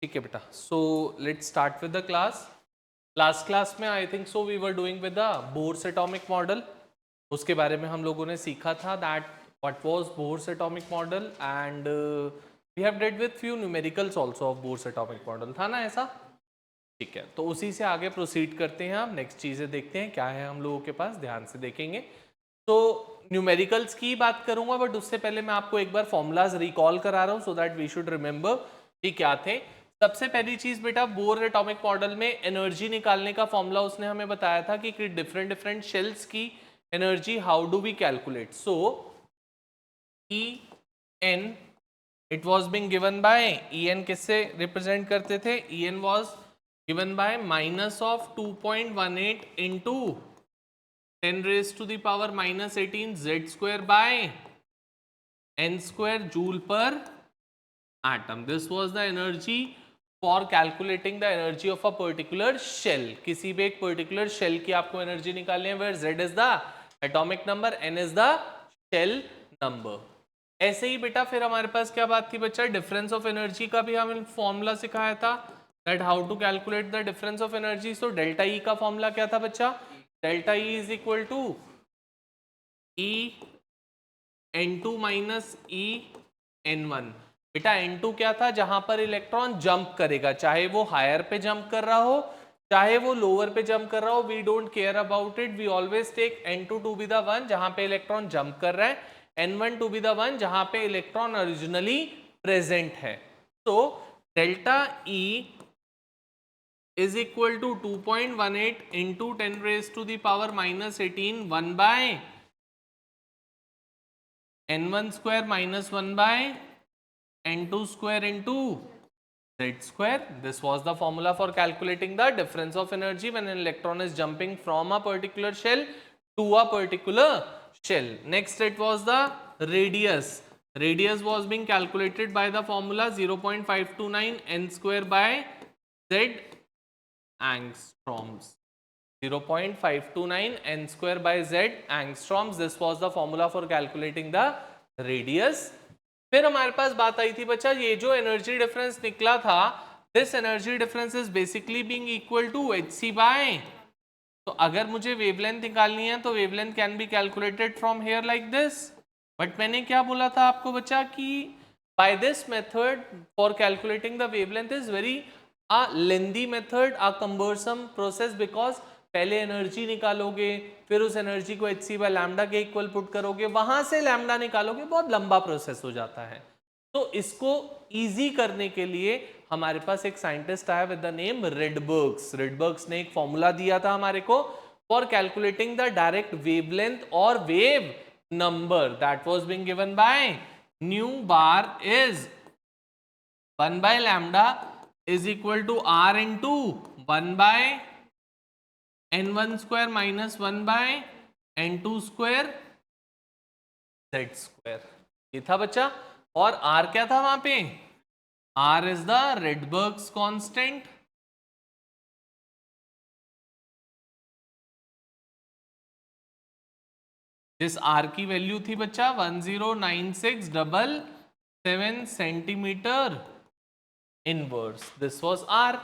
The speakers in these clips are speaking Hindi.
ठीक है बेटा, so let's start with the class. Last class में I think so we were doing with the Bohr's atomic model. उसके बारे में हम लोगों ने सीखा था that what was Bohr's atomic model and we have डेड with few numericals also of Bohr's atomic model. था ना ऐसा? ठीक है, तो उसी से आगे प्रोसीड करते हैं. हम नेक्स्ट चीज़ें देखते हैं क्या है हम लोगों के पास, ध्यान से देखेंगे. तो न्यूमेरिकल्स की बात करूंगा, बट उससे पहले मैं आपको एक बार फॉर्मूलाज रिकॉल करा रहा हूं so that we should remember कि क्या थे. सबसे पहली चीज बेटा, बोर एटॉमिक मॉडल में एनर्जी निकालने का फॉर्मूला उसने हमें बताया था कि डिफरेंट डिफरेंट शेल्स की energy how do we calculate. So E N it was being given by E N किससे रिप्रेजेंट करते थे? E N was given by minus of 2.18 into 10 raised to the power minus 18 z square by n square joule per atom. This was the energy for calculating the energy of a particular shell. किसी भी एक particular shell की आपको energy निकालनी है, where z is the atomic number, n is the shell number. ऐसे ही बेटा फिर हमारे पास क्या बात थी बच्चा, डिफरेंस ऑफ एनर्जी का भी हमें फॉर्मूला सिखाया था that how to calculate the difference of energy. So delta E का फॉर्मूला क्या था बच्चा? Delta E is equal to E n2 minus E n1. बेटा n2 क्या था? जहां पर इलेक्ट्रॉन जंप करेगा, चाहे वो हायर पे जंप कर रहा हो चाहे वो लोअर पे जंप कर रहा हो, we don't care about it. We always take n2 to be the one जहां पे इलेक्ट्रॉन जंप कर रहा है, n1 to be the one जहां पे इलेक्ट्रॉन ओरिजिनली प्रेजेंट है. तो delta E is equal to 2.18 into 10 raised to the power minus 18 1 by n1 square minus 1 by n2 square into z square. This was the formula for calculating the difference of energy when an electron is jumping from a particular shell to a particular shell. Next it was the radius. Radius was being calculated by the formula 0.529 n square by z angstroms. 0.529 n square by z angstroms. This was the formula for calculating the radius. फिर हमारे पास बात आई थी बच्चा, ये जो एनर्जी डिफरेंस निकला था, this energy difference is basically being equal to hc by. तो अगर मुझे वेवलेंथ निकालनी है तो wavelength can be calculated from here like this. But मैंने क्या बोला था आपको बच्चा कि by this method for calculating the wavelength is very a lengthy method, a cumbersome process, because पहले एनर्जी निकालोगे, फिर उस एनर्जी को hc बाय लैम्डा के इक्वल पुट करोगे, वहां से लैम्डा निकालोगे, बहुत लंबा प्रोसेस हो जाता है. तो इसको इजी करने के लिए हमारे पास एक साइंटिस्ट आया with the name Rydberg's. Rydberg's ने एक फॉर्मूला दिया था हमारे को for calculating the direct wavelength और wave number. That was being given by nu bar is 1 by lambda is equal to r into 1 by n1 square minus 1 by n2 square z square. ये था बच्चा. और r क्या था वहां पे? r is the Rydberg's constant. जिस r की वैल्यू थी बच्चा 109677 centimetre inverse. This was r,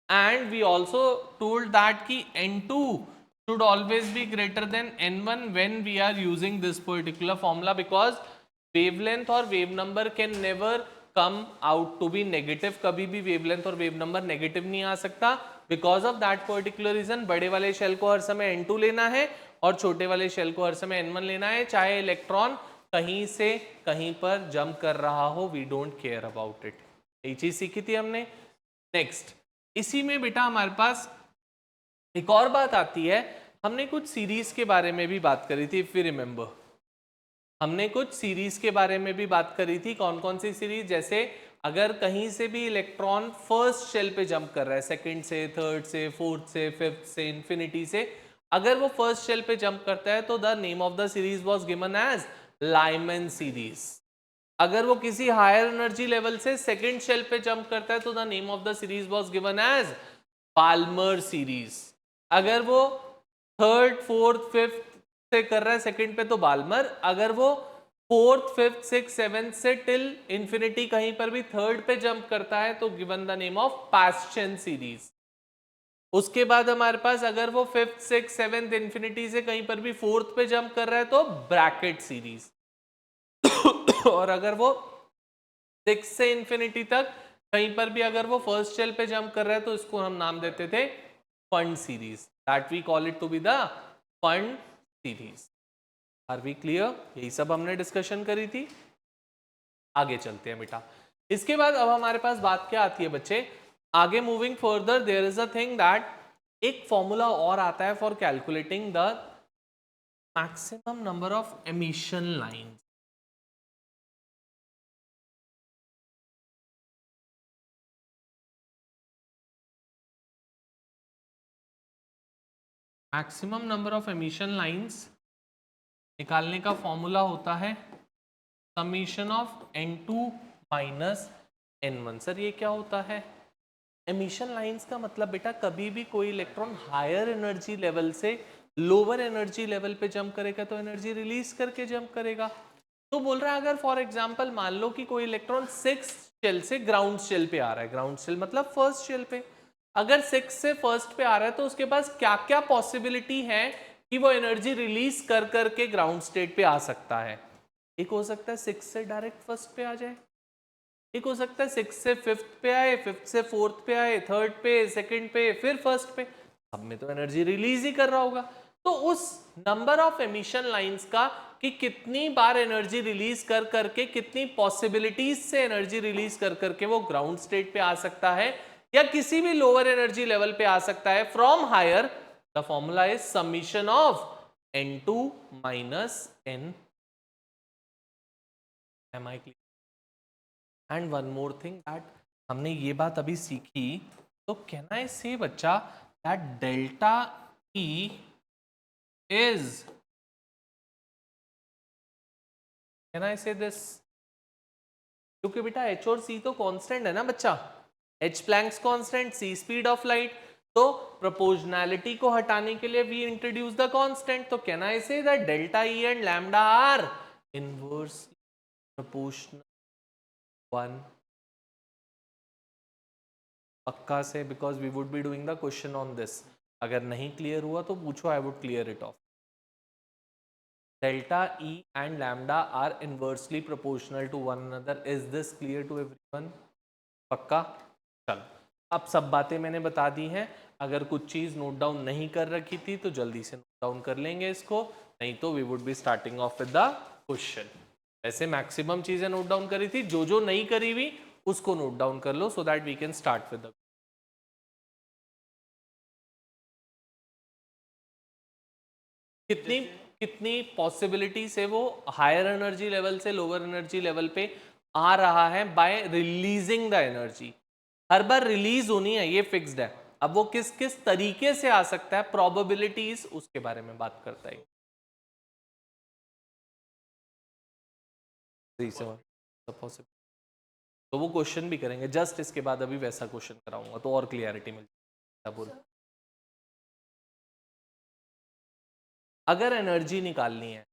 and we also told that ki n2 should always be greater than n1 when we are using this particular formula, because wavelength और wave number can never come out to be negative. कभी भी wavelength और wave number negative नहीं आ सकता. because of that particular reason बड़े वाले शेल को हर समय n2 लेना है और छोटे वाले शेल को हर समय n1 लेना है, चाहे इलेक्ट्रॉन कहीं से कहीं पर जंप कर रहा हो, we don't care about it. यही चीज सीखी थी हमने. नेक्स्ट, इसी में बेटा हमारे पास एक और बात आती है. हमने कुछ सीरीज के बारे में भी बात करी थी, इफ यू रिमेंबर. हमने कुछ सीरीज के बारे में भी बात करी थी. कौन कौन सी सीरीज? जैसे अगर कहीं से भी इलेक्ट्रॉन फर्स्ट शेल पे जंप कर रहा है, सेकंड से, थर्ड से, फोर्थ से, फिफ्थ से, इंफिनिटी से, अगर वो फर्स्ट शेल पे जंप करता है तो the name of the series was given as Lyman series. अगर वो किसी हायर एनर्जी लेवल से सेकंड शेल पे जंप करता है तो the name of the series was given as Balmer series. अगर वो थर्ड, फोर्थ, फिफ्थ से कर रहा है सेकंड पे तो बाल्मर. अगर वो फोर्थ, फिफ्थ, सिक्स, सेवेंथ से टिल इंफिनिटी कहीं पर भी थर्ड पे जंप करता है तो given the name of Paschen series. उसके बाद हमारे पास अगर वो फिफ्थ, सिक्स, सेवेंथ इंफिनिटी से कहीं पर भी फोर्थ पे जंप कर रहा है तो ब्रैकेट सीरीज। और अगर वो सिक्स से इंफिनिटी तक कहीं पर भी अगर वो फर्स्ट शेल पे जंप कर रहा है तो इसको हम नाम देते थे Pfund series, that we call it to be the Pfund series. Are we clear? यही सब हमने डिस्कशन करी थी। आगे चलते हैं बेटा। इसके बाद अब हमारे पास बात क्या आती है बच्चे, आगे moving further there is a thing that एक फॉर्मूला और आता है for calculating the maximum number of emission lines. Maximum number of emission lines निकालने का फॉर्मूला होता है summation of n2 minus n1। Sir ये क्या होता है? एमिशन लाइंस का मतलब बेटा कभी भी कोई इलेक्ट्रॉन हायर एनर्जी लेवल से लोअर एनर्जी लेवल पे जंप करेगा तो एनर्जी रिलीज करके जंप करेगा। तो बोल रहा है अगर फॉर एग्जांपल मान लो कि कोई इलेक्ट्रॉन सिक्स शेल से ग्राउंड शेल पे आ रहा है, ग्राउंड शेल मतलब फर्स्ट शेल पे, अगर सिक्स से फर्स्ट पे आ रहा है तो उसके पास क्या क्या पॉसिबिलिटी है कि वो एनर्जी रिलीज कर करके ग्राउंड स्टेट पे आ सकता है। एक हो सकता है सिक्स से डायरेक्ट फर्स्ट पे आ जाए, एक हो सकता है सिक्स से फिफ्थ पे आए, फिफ्थ से फोर्थ पे आए, थर्ड पे, सेकंड पे, फिर फर्स्ट पे, सब में तो एनर्जी रिलीज ही कर रहा होगा। तो उस नंबर ऑफ एमिशन लाइंस का कि कितनी बार एनर्जी रिलीज कर करके, कितनी पॉसिबिलिटीज से एनर्जी रिलीज कर करके वो ग्राउंड स्टेट पे आ सकता है या किसी भी लोअर एनर्जी लेवल पे आ सकता है from higher, the formula is summation of n2 minus n। Am I clear? And one more thing that हमने ये बात अभी सीखी, तो कैन आई से बच्चा that delta E is, can I से दिस, क्योंकि बेटा एच और सी तो कांस्टेंट है ना बच्चा, H Planck's constant, C speed of light, तो प्रोपोर्शनैलिटी को हटाने के लिए वी इंट्रोड्यूस द कांस्टेंट। तो can I say that delta E and lambda are inverse proportional one? पक्का से, because we would be doing the question on this. अगर नहीं क्लियर हुआ तो पूछो, I would clear it off. Delta E and lambda are inversely proportional to one another, is this clear to everyone? पक्का? चलो, अब सब बातें मैंने बता दी हैं। अगर कुछ चीज़ नोट डाउन नहीं कर रखी थी तो जल्दी से नोट डाउन कर लेंगे इसको, नहीं तो we would be starting off with the question. ऐसे मैक्सिमम चीज़ें नोट डाउन करी थी, जो जो नहीं करी हुई उसको नोट डाउन कर लो so that we can start with the. कितनी कितनी पॉसिबिलिटी से वो हायर एनर्जी लेवल से लोअर एनर्जी लेवल पे आ रहा है बाय रिलीजिंग द एनर्जी। हर बार रिलीज होनी है, ये फिक्स्ड है। अब वो किस किस तरीके से आ सकता है, प्रोबेबिलिटीज, उसके बारे में बात करता है। तो वो क्वेश्चन भी करेंगे जस्ट इसके बाद, अभी वैसा क्वेश्चन कराऊंगा तो और क्लियरिटी मिल जाएगी। बोल, अगर एनर्जी निकालनी है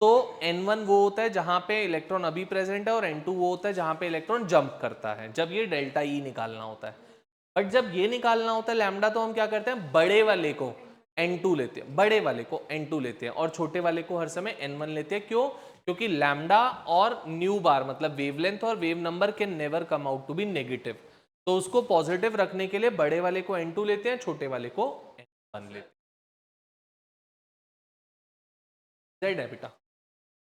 तो n1 वो होता है जहां पे इलेक्ट्रॉन अभी प्रेजेंट है और n2 वो होता है जहां पे इलेक्ट्रॉन जंप करता है, जब ये डेल्टा ई निकालना होता है। बट जब ये निकालना होता है लैम्डा, तो हम क्या करते हैं, बड़े वाले को n2 लेते हैं, बड़े वाले को n2 लेते हैं और छोटे वाले को हर समय n1 लेते हैं। क्यों? क्योंकि लैम्डा और न्यू बार मतलब वेवलेंथ और wave number can never come out to be negative, तो उसको पॉजिटिव रखने के लिए बड़े वाले को n2 लेते हैं, छोटे वाले को n1 लेते हैं। Z है बेटा,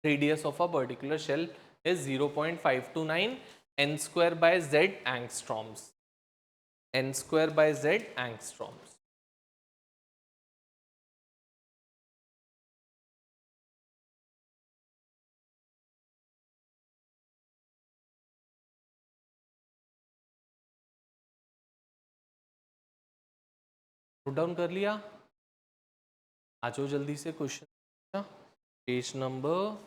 radius of a particular shell is 0.529 n square by z angstroms, n square by z angstroms। Note down कर लिया? आ जाओ जल्दी से क्वेश्चन, पेज नंबर,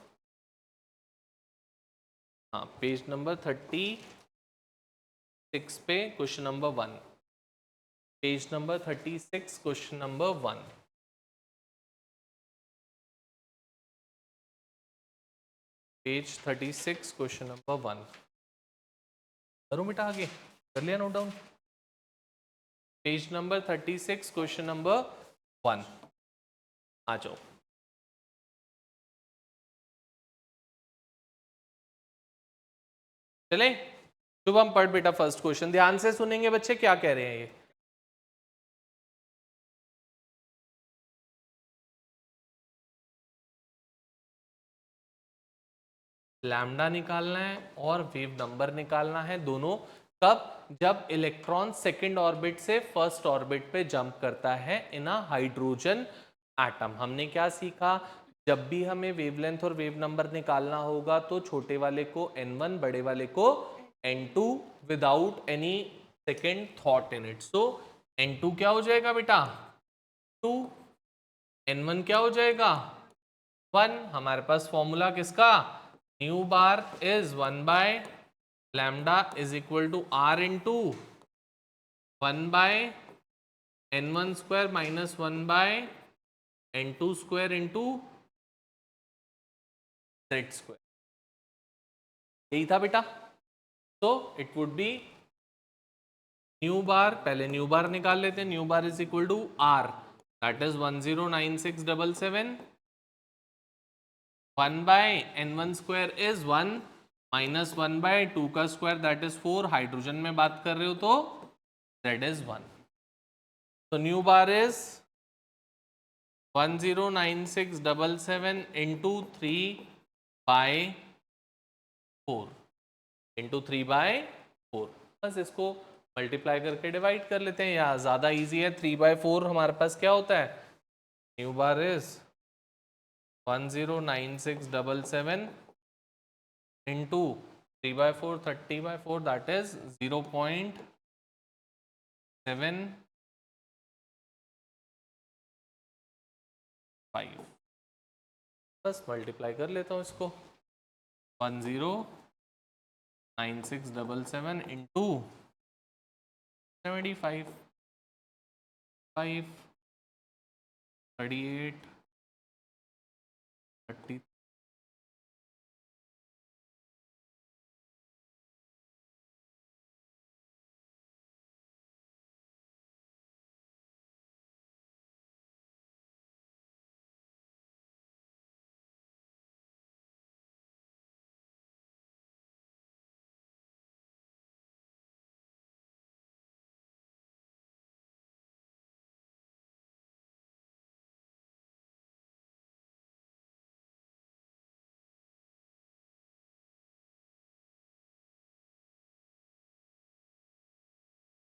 हाँ पेज नंबर 36 पे question number 1, page number 36 question number 1। Page 36 question number 1 करो बेटा, आगे कर लिया note down? Page number 36 question number 1 आ जाओ। चले शुभम पढ़ बेटा फर्स्ट क्वेश्चन, ध्यान से सुनेंगे बच्चे क्या कह रहे हैं ये। लैम्डा निकालना है और वेव नंबर निकालना है, दोनों कब? जब इलेक्ट्रॉन सेकंड ऑर्बिट से फर्स्ट ऑर्बिट पे जंप करता है इन अ हाइड्रोजन एटम। हमने क्या सीखा? जब भी हमें वेवलेंथ और वेव नंबर निकालना होगा तो छोटे वाले को n1, बड़े वाले को n2 without any second thought in it. So n2 क्या हो जाएगा बेटा? 2, n1 क्या हो जाएगा? 1। हमारे पास फॉर्मूला किसका? Nu bar is 1 by lambda is equal to R into 1 by n1 square minus 1 by n2 square into z square. यही था बेटा। तो it would be nu bar, पहले न्यू बार निकाल लेते हैं। Nu bar is equal to R, that is 109677। 1 by n1 square is 1 minus 1 by 2 का स्क्वायर दैट इज 4। हाइड्रोजन में बात कर रहे हो तो z इज 1। तो nu bar is 109677 into 3 by 4 into 3 by 4। बस इसको मल्टीप्लाई करके डिवाइड कर लेते हैं, या ज़्यादा इजी है। 3 बाय 4 हमारे पास क्या होता है? Nu bar is 109677 into 3 by 4 30 by 4 that is 0.75। बस मल्टीप्लाई कर लेता हूँ इसको। 109677 इंटू 75, 5, 38, 30।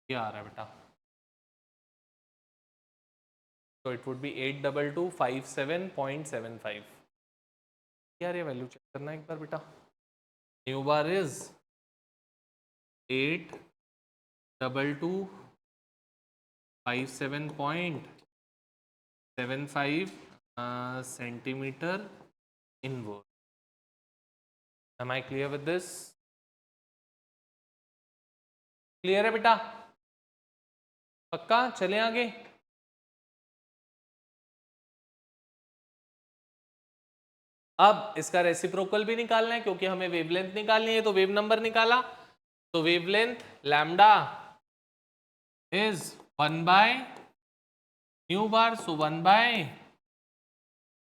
ये आ रहा है बेटा। तो इट वुड बी 822257.75। यार ये वैल्यू चेक करना एक बार बेटा। New bar is 822257.75 centimetre inward. Am I clear with this? Clear है बेटा? पक्का? चलें आगे। अब इसका रेसिप्रोकल भी निकालना है क्योंकि हमें वेवलेंथ निकालनी है, तो वेव नंबर निकाला। तो wavelength lambda is 1 by nu bar, so 1 by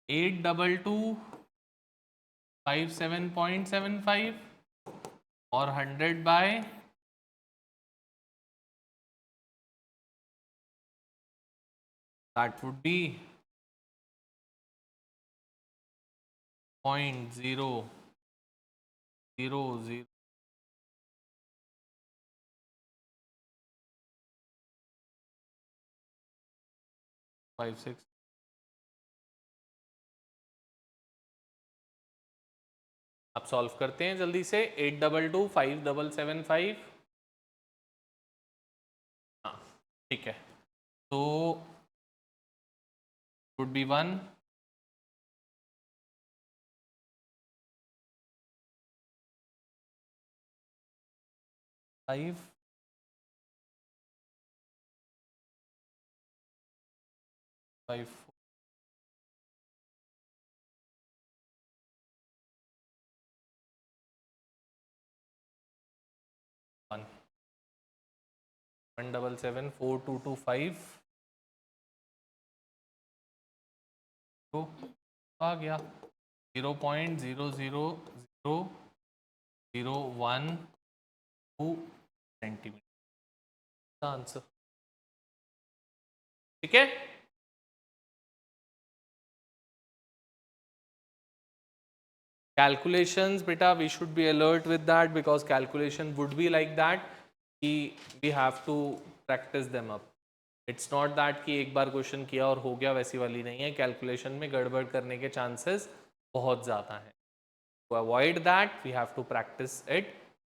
822257.75 और 100 बाय दैट वुड बी 0.000056। अब सॉल्व करते हैं जल्दी से। 82257775। हाँ ठीक है। तो वुड बी 1 5 5 1774225 तो आ गया 0.00001 सेंटीमीटर आंसर। ठीक है, calculations beta we should be alert with that because calculation would be like that we have to practice them up. It's not that कि एक बार क्वेश्चन किया और हो गया, वैसी वाली नहीं है। कैलकुलेशन में गड़बड़ करने के चांसेस बहुत ज़्यादा हैं। To avoid that we have to practice it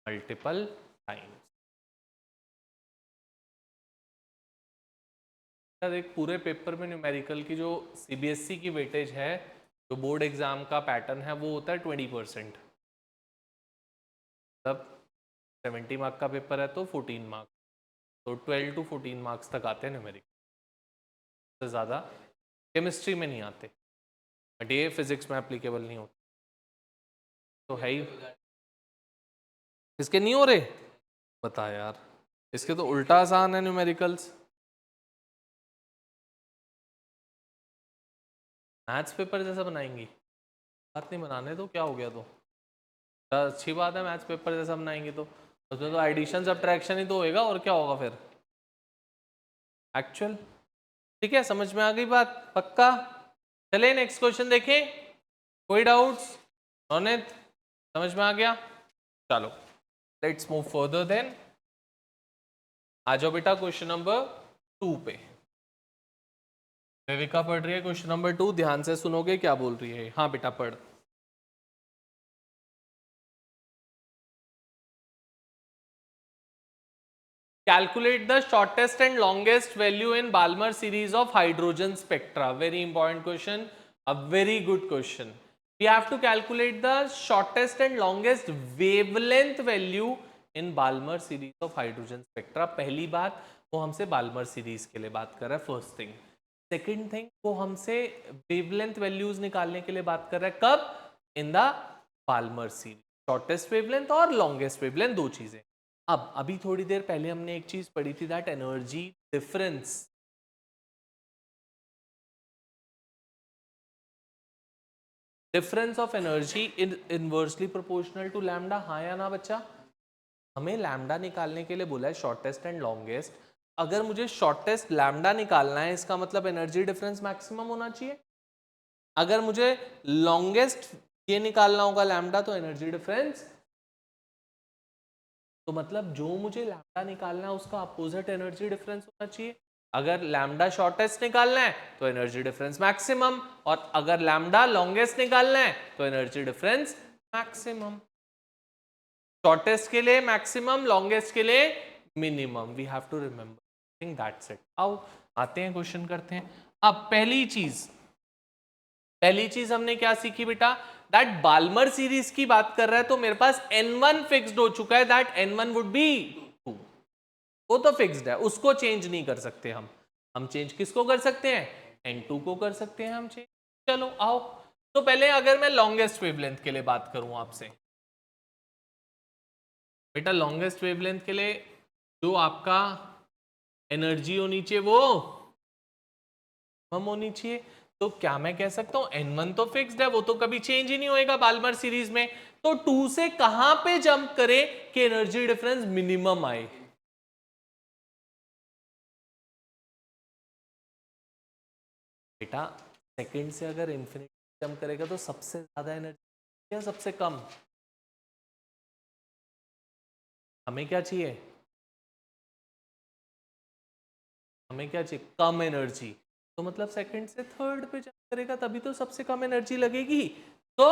multiple times. एक पूरे पेपर में न्यूमेरिकल की जो सीबीएसई की वेटेज है, जो बोर्ड एग्जाम का पैटर्न है, वो होता है 20%। तब 70 मार्क का पेपर है तो 14 मार्क्स, तो 12 to 14 मार्क्स तक आते हैं न्यूमेरिकल, से ज़्यादा केमिस्ट्री में नहीं आते, बट ये फिजिक्स में एप्लीकेबल नहीं होता। तो है ही, इसके नहीं हो रहे, बता यार, इसके तो उल्टा आसान है न्यूमेरिकल्स। मैथ्स पेपर जैसा बनाएंगी, बात नहीं बनाने तो क्या हो गया, तो अच्छी बात है, मैथ्स पेपर जैसा बनाएंगे तो उसमें तो एडिशन सब्ट्रैक्शन ही तो होएगा, और क्या होगा फिर एक्चुअल। ठीक है, समझ में आ गई बात, पक्का। चले नेक्स्ट क्वेश्चन देखें, कोई डाउट्स? नॉनेत समझ में आ गया? चलो लेट्स मूव फर्दर देन। आ जाओ बेटा क्वेश्चन नंबर 2 पे। विविका पढ़ रही है क्वेश्चन नंबर 2, ध्यान से सुनोगे क्या बोल रही है। हाँ बेटा पढ़। Calculate the shortest and longest value in Balmer series of hydrogen spectra. Very important question, a very good question. We have to calculate the shortest and longest wavelength value in Balmer series of hydrogen spectra. पहली बात, वो हमसे Balmer series के लिए बात कर रहा है, first thing. Second thing, वो हमसे wavelength values निकालने के लिए बात कर रहा है, कब? In the Balmer series. Shortest wavelength और longest wavelength, दो चीजें। अब अभी थोड़ी देर पहले हमने एक चीज पढ़ी थी, that energy difference of energy inversely proportional to lambda. हाँ या ना बच्चा? हमें लैम्डा निकालने के लिए बोला है शॉर्टेस्ट एंड लॉन्गेस्ट। अगर मुझे शॉर्टेस्ट लैम्डा निकालना है, इसका मतलब एनर्जी डिफरेंस मैक्सिमम होना चाहिए। अगर मुझे लॉन्गेस्ट ये निकालना होगा लैम्डा, तो एनर्जी डिफरेंस, तो मतलब जो मुझे लैम्डा निकालना है उसका अपोजिट एनर्जी डिफरेंस होना चाहिए। अगर लैम्डा शॉर्टेस्ट निकालना है तो एनर्जी डिफरेंस मैक्सिमम, और अगर लैम्डा लॉन्गेस्ट निकालना है तो एनर्जी डिफरेंस मैक्सिमम। शॉर्टेस्ट के लिए मैक्सिमम, लॉन्गेस्ट के लिए minimum. We have to remember that's it. आओ आते हैं, क्वेश्चन करते हैं। अब पहली चीज हमने क्या सीखी बेटा, दैट बाल्मर सीरीज की बात कर रहा है तो मेरे पास N1 फिक्स्ड हो चुका है, दैट N1 वुड बी 2। वो तो फिक्स्ड है, उसको चेंज नहीं कर सकते हम चेंज किसको कर सकते हैं? N2 को कर सकते हैं हम चेंज। चलो आओ, तो पहले अगर मैं लॉन्गेस्ट वेवलेंथ के लिए बात करूं आपसे, बेटा लॉन्गेस्ट वेवलेंथ के लिए जो आपका एनर्जी होनी चाहिए वो कम होनी चाहिए। तो क्या मैं कह सकता हूं N1 तो फिक्स्ड है, वो तो कभी चेंज ही नहीं होएगा बाल्मर सीरीज में, तो 2 से कहां पे जंप करे कि एनर्जी डिफरेंस मिनिमम आए? बेटा सेकंड से अगर इंफिनिटी जंप करेगा तो सबसे ज्यादा एनर्जी या सबसे कम? हमें क्या चाहिए? हमें क्या चाहिए? कम एनर्जी। तो मतलब सेकंड से थर्ड पे जंप करेगा तभी तो सबसे कम एनर्जी लगेगी। तो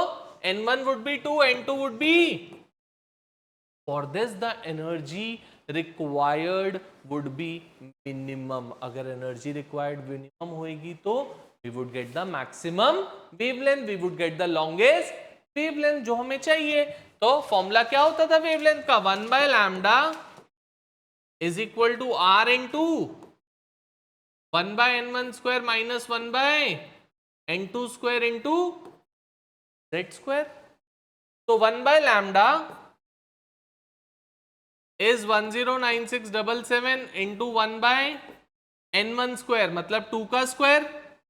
N1 would be 2, N2 would be, for this the energy required would be minimum. अगर एनर्जी रिक्वायर्ड मिनिमम होएगी तो we would get the maximum wavelength, we would get the longest wavelength जो हमें चाहिए। तो फॉर्मूला क्या होता था वेवलेंथ का? 1 by lambda is equal to R into 1 by N1 square minus 1 by N2 square into Z square। तो 1 by lambda is 109677 into 1/n1 square मतलब 2 का square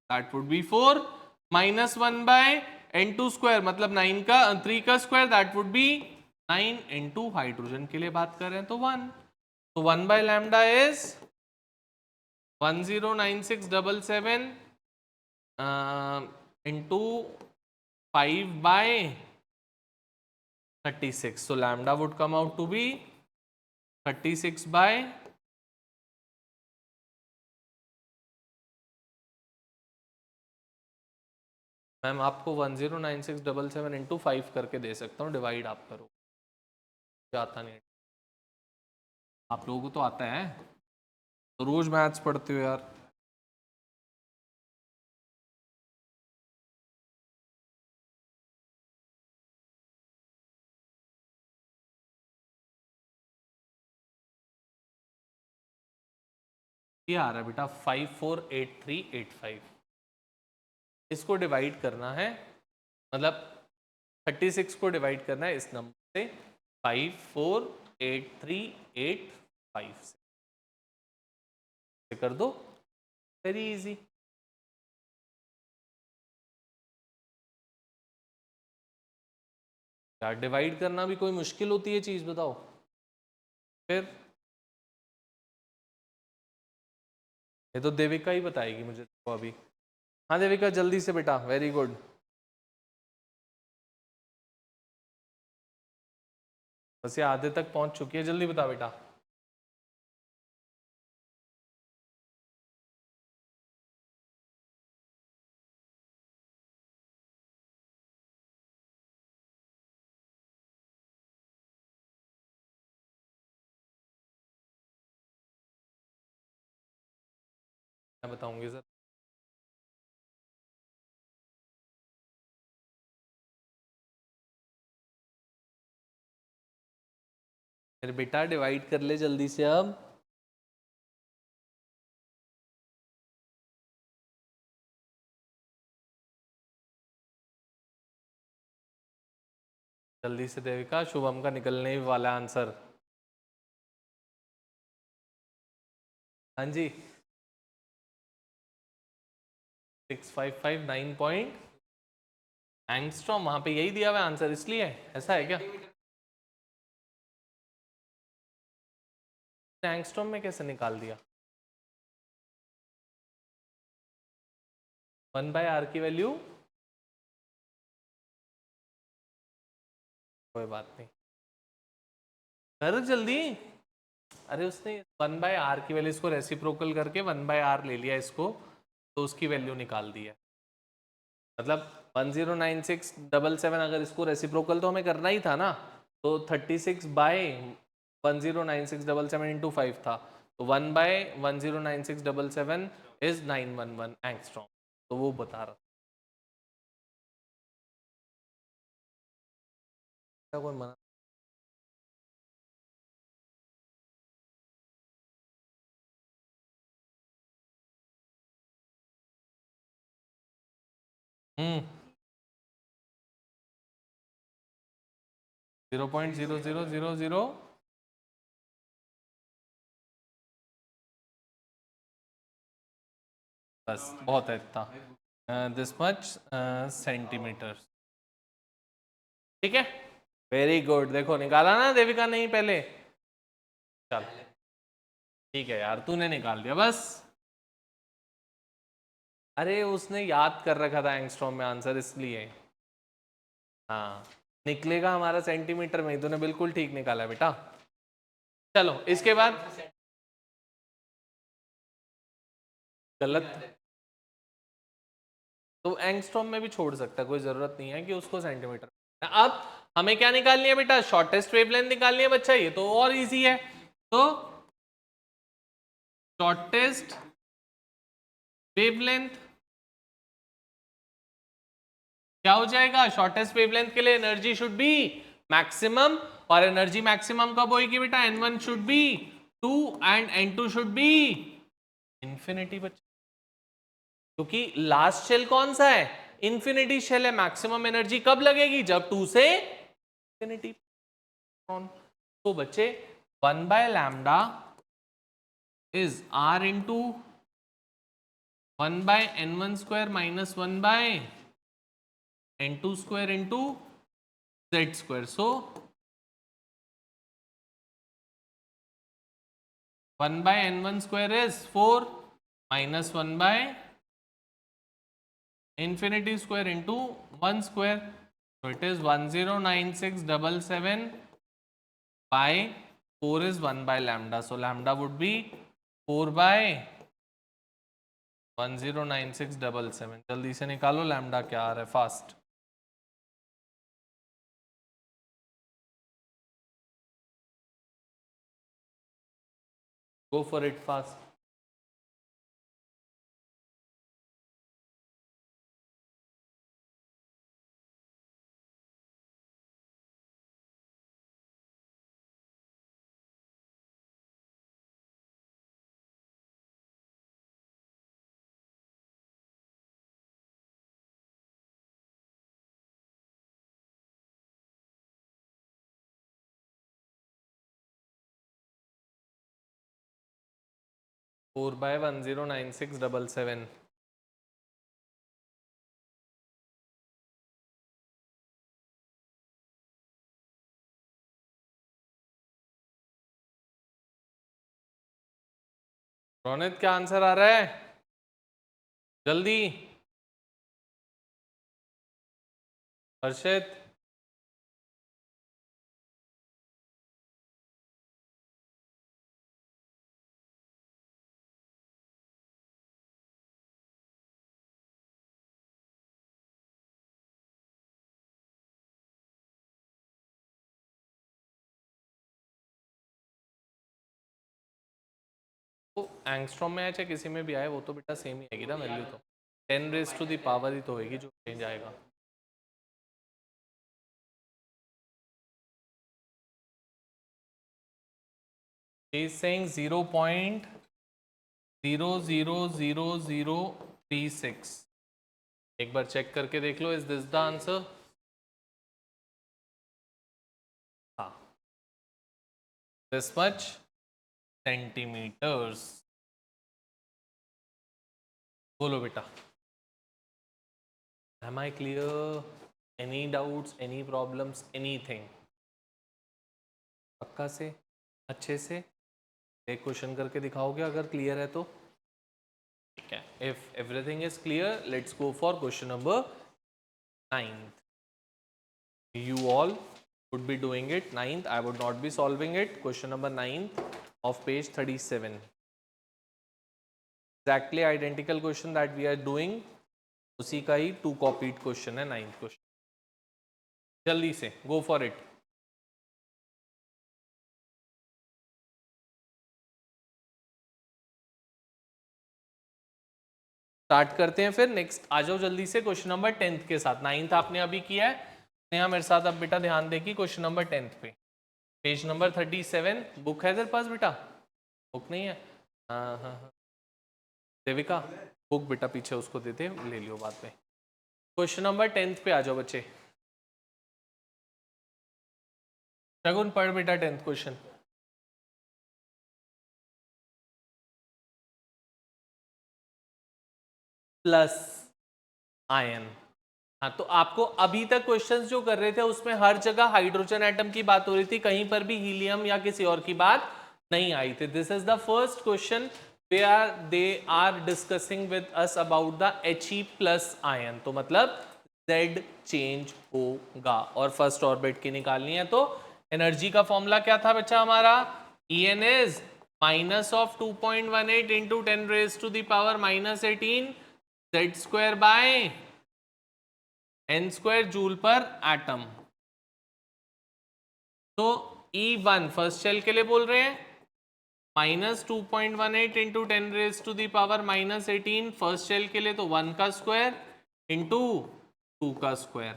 that would B 4 minus 1/n2 square मतलब 9 का 3 का square that would B 9 into hydrogen के लिए बात कर रहे हैं तो 1 तो 1 by lambda is 109677 into 5/36 so lambda would come out to be 36 by ma'am आपको 109677 इंटू 5 करके दे सकता हूँ डिवाइड आप करो आता नहीं आप लोगों को तो आता है तो रोज मैथ्स पढ़ते हो यार ये आ रहा है बेटा 548385 इसको डिवाइड करना है मतलब 36 को डिवाइड करना है इस नंबर से 54838 से कर दो वेरी इजी यार डिवाइड करना भी कोई मुश्किल होती है चीज बताओ फिर ये तो देविका ही बताएगी मुझे तो अभी हाँ देविका जल्दी से बेटा वेरी गुड बस ये आधे तक पहुंच चुकी है जल्दी बता बेटा मैं बताऊंगी सर फिर बेटा डिवाइड कर ले जल्दी से अब जल्दी से देविका शुभम का निकलने ही वाला आंसर हाँ जी 6559 पॉइंट एंगस्ट्रॉम वहां पे यही दिया हुआ आंसर इसलिए ऐसा है क्या एंगस्ट्रॉम में कैसे निकाल दिया 1/r की वैल्यू कोई बात नहीं कर जल्दी अरे उसने 1/r की वैल्यू इसको रेसिप्रोकल करके 1/r ले लिया इसको तो उसकी वैल्यू निकाल दी है मतलब 109677 अगर इसको रेसिप्रोकल तो हमें करना ही था ना तो 36/109677 इंटू 5 था तो 1/109677 इज 911 एंगस्ट्रॉम तो वो बता रहा था कोई मना 0.0000 बस बहुत है इतना दिस मच सेंटीमीटर ठीक है वेरी गुड देखो निकाला ना देविका नहीं पहले चल ठीक है यार तूने निकाल दिया बस अरे उसने याद कर रखा था एंगस्ट्रॉम में आंसर इसलिए हाँ निकलेगा हमारा सेंटीमीटर में ही तूने बिल्कुल ठीक निकाला बेटा चलो इसके बाद गलत तो एंगस्ट्रॉम में भी छोड़ सकता है कोई जरूरत नहीं है कि उसको सेंटीमीटर अब हमें क्या निकालनी है बेटा शॉर्टेस्ट वेवलेंथ निकालनी है बच्चा ये तो और इजी है तो शॉर्टेस्ट वेवलेंथ क्या हो जाएगा शॉर्टेस्ट वेवलेंथ के लिए एनर्जी शुड बी मैक्सिमम और एनर्जी मैक्सिमम कब होगी बेटा n1 should be 2 and n2 should be infinity बच्चा क्योंकि लास्ट शेल कौन सा है इंफिनिटी शेल है मैक्सिमम एनर्जी कब लगेगी जब 2 से इंफिनिटी तो बच्चे 1 by lambda is r into 1 by n1 square minus 1 by n2 square into z square. So 1 by n1 square is 4 minus 1 by infinity square into 1 square. So it is 109677 by 4 is 1 by lambda. So lambda would be 4 by 109677. जल्दी से निकालो लैम्डा क्या आ रहा है fast. Go for it fast. Four by 109677. Ronit क्या आंसर आ रहा है जल्दी. हर्षित वो एंगस्ट्रॉम में आया चाहे किसी में भी आए वो तो बेटा सेम ही आएगी ना वैल्यू. तो 10 रेज टू द पावर ही तो होगी जो चेंज आएगा. He is saying 0.00036. एक बार चेक करके देख लो. Is this the answer? हाँ, दिस मच सेंटीमीटर्स. बोलो बेटा. Am I clear? Any doubts? Any problems? Anything? पक्का से अच्छे से एक क्वेश्चन करके दिखाओगे अगर क्लियर है तो. ठीक है. If everything is clear let's go for question number 9th. You all would be doing it 9th. I would not be solving it. Question number 9th of page 37. Exactly identical question that we are doing. उसी का ही 2 copied question है 9th question. जल्दी से go for it. स्टार्ट करते हैं फिर. नेक्स्ट आ जाओ जल्दी से क्वेश्चन नंबर 10th के साथ. 9th आपने अभी किया है. नेहा मेरे साथ अब बेटा ध्यान देगी क्वेश्चन नंबर 10th पे. Page number 37. बुक है तेरे पास बेटा? बुक नहीं है? हाँ हाँ हाँ. देविका बुक बेटा पीछे उसको देते ले लियो बाद में. क्वेश्चन नंबर 10th पे आ जाओ बच्चे. शगुन पढ़ बेटा 10th क्वेश्चन. Plus ion. हाँ तो आपको अभी तक क्वेश्चंस जो कर रहे थे उसमें हर जगह हाइड्रोजन एटम की बात हो रही थी. कहीं पर भी हीलियम या किसी और की बात नहीं आई थी. This is the first question where they are discussing with us about the He plus ion. तो मतलब Z चेंज होगा और फर्स्ट ऑर्बिट की निकालनी है. तो एनर्जी का फॉर्मूला क्या था बच्चा हमारा? En is minus of 2.18 into 10 raise to the power minus 18 Z square by n square joule पर एटम. तो E1 फर्स्ट शेल के लिए बोल रहे हैं. Minus 2.18 into 10 raise to the power minus 18 first shell के लिए. तो 1 का स्क्वायर इंटू 2 का स्क्वायर.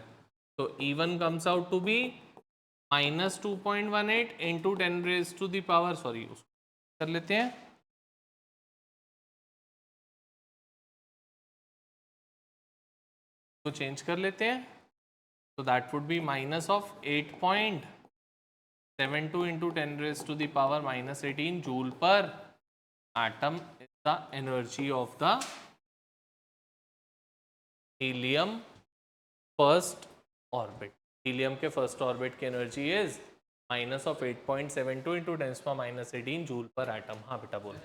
तो E1 comes out to be minus 2.18 into 10 raise to the power sorry कर लेते हैं. तो चेंज कर लेते हैं. तो that would be minus of 8.7 72 into 10 raised to the power minus 18 joule per atom is the energy of the helium first orbit. Helium के first orbit की energy is minus of 8.72 into 10 power minus 18 joule per atom. हाँ बेटा बोल।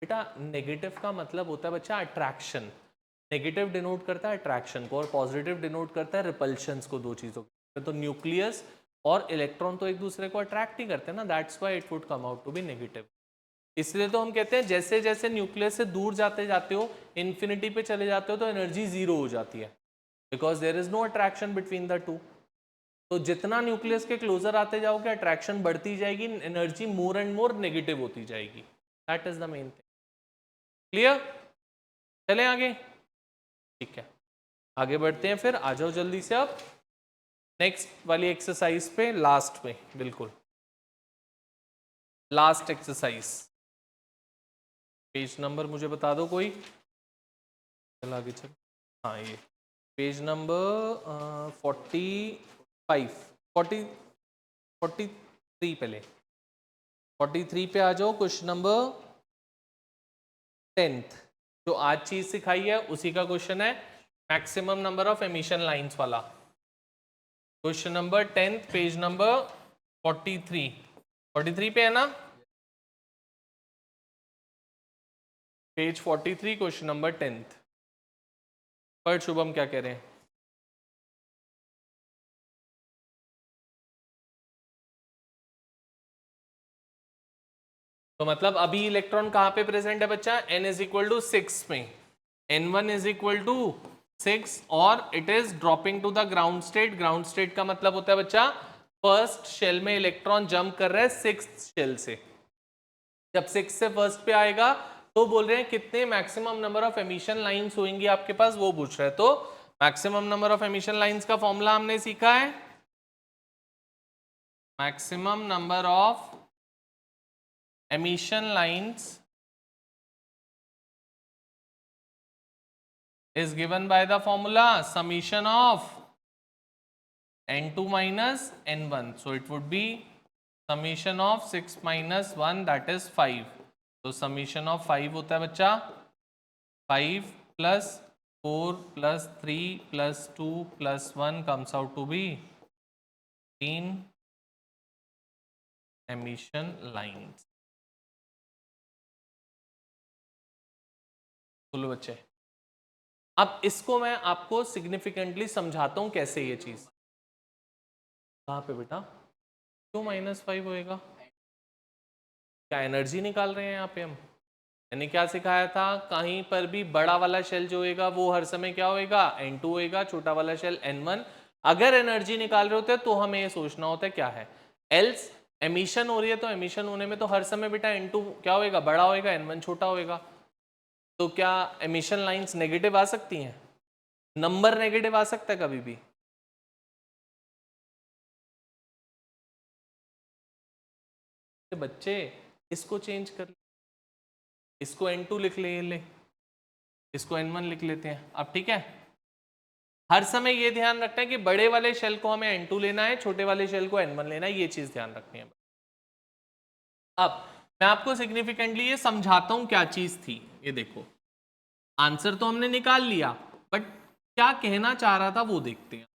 बेटा नेगेटिव का मतलब होता है बच्चा अट्रैक्शन। नेगेटिव डिनोट करता है अट्रैक्शन को और पॉजिटिव डिनोट करता है रिपल्शंस को, दो चीज़ों को। तो न्यूक्लियस और इलेक्ट्रॉन तो एक दूसरे को अट्रैक्ट नहीं करते ना, that's why it would come out to be negative. इसलिए तो हम कहते हैं जैसे जैसे न्यूक्लियस से दूर जाते जाते हो, इन्फिनिटी पे चले जाते हो, तो एनर्जी जीरो हो जाती है, because there is no attraction between the two. तो जितना न्यूक्लियस के क्लोजर आते जाओगे अट्रैक्शन बढ़ती जाएगी, energy more and more negative होती जाएगी। That is the main thing. Clear? चलें आगे। ठीक है, आगे बढ़ते हैं फिर। आ जाओ जल्दी से अब नेक्स्ट वाली एक्सरसाइज पे, लास्ट में, बिल्कुल लास्ट एक्सरसाइज। पेज नंबर मुझे बता दो कोई। चल आगे चल। हाँ ये पेज नंबर 43 पहले 43 पे आ जाओ। क्वेश्चन नंबर 10th जो आज चीज सिखाई है उसी का क्वेश्चन है, maximum number of emission lines वाला। Question number 10th page number 43 पे है ना? Page 43 question number 10th। पर शुभम क्या कह रहे हैं? तो मतलब अभी इलेक्ट्रॉन कहां पे प्रेजेंट है बच्चा? n इज इक्वल टू 6 में, n1 इज इक्वल टू 6 और it is dropping to the ground state. Ground state का मतलब होता है बच्चा फर्स्ट शेल में इलेक्ट्रॉन जंप कर रहा है सिक्स्थ शेल से। जब 6 से फर्स्ट पे आएगा तो बोल रहे हैं कितने maximum number of emission lines होंगी आपके पास, वो पूछ रहे हैं। तो maximum number of emission lines का फॉर्मूला हमने सीखा है, maximum number of emission lines is given by the formula summation of n2 minus n1. So it would be summation of 6 minus 1, that is 5. तो summation of 5 होता है बच्चा 5 plus 4 plus 3 plus 2 plus 1 comes out to be 3 emission lines। बोलो बच्चे। अब इसको मैं आपको सिग्निफिकेंटली समझाता हूं कैसे ये चीज। कहाँ पे बेटा? क्यों -5 होएगा? क्या एनर्जी निकाल रहे हैं यहाँ पे हम? मैंने क्या सिखाया था, कहीं पर भी बड़ा वाला शेल जो होएगा वो हर समय क्या होएगा? n2 होएगा, छोटा वाला शेल n1। अगर एनर्जी निकाल रहे होते तो हमें ये सोचना होता है क्या है, एल्स एमिशन हो रही है तो एमिशन होने में तो हर समय बेटा n2 क्या होएगा? बड़ा होएगा, n1 छोटा होएगा। तो क्या एमिशन लाइंस नेगेटिव आ सकती हैं? नंबर नेगेटिव आ सकता है कभी भी? बच्चे इसको चेंज कर, इसको n2 लिख ले, इसको n1 लिख लेते हैं। अब ठीक है, हर समय ये ध्यान रखना है कि बड़े वाले शेल को हमें n2 लेना है, छोटे वाले शेल को n1 लेना है, ये चीज ध्यान रखनी है। अब मैं आपको सिग्निफिकेंटली ये समझाता हूं क्या चीज थी। ये देखो, आंसर तो हमने निकाल लिया, बट क्या कहना चाह रहा था वो देखते हैं।